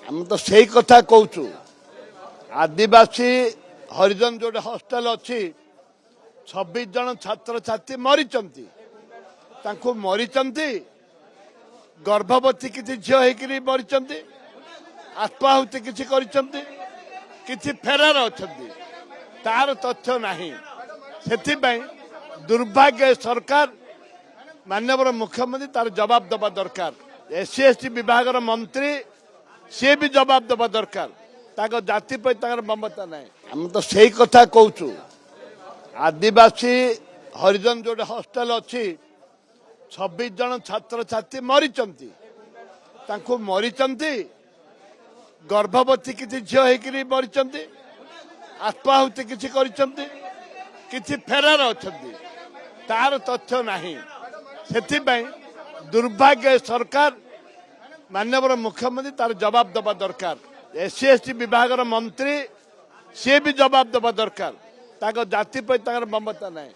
आम तो से कथा कहूँ आदिवासी हरिजन जो हॉस्टल अच्छी 26 जन छात्र छात्री मरीचंती मरीचंती गर्भवती किसी झील होकर मरीचंती आत्माहुति किसी करिचंती किसी फेरार अच्छी तार तथ्य नहीं से दुर्भाग्य सरकार माननीय मुख्यमंत्री तार जवाब दबा दरकार एससी एसटी विभाग मंत्री सी भी जवाब दबा दरकार ताको जाति पर ममता नहीं आम तो से कथा कहूँ आदिवासी हरिजन जो हॉस्टल अच्छी 26 जन छात्र छात्री मरीचंती मरीचंती गर्भवती किसी झील होकर मरीचंती आत्माहुति किसी करिचंती किसी फेरार अच्छी तार तथ्य नहीं से दुर्भाग्य सरकार माननीय मुख्यमंत्री तार जवाब दबा दरकार एससी एसटी विभाग मंत्री सी भी जवाब दबा दरकार ताको जाति पर ममता नहीं।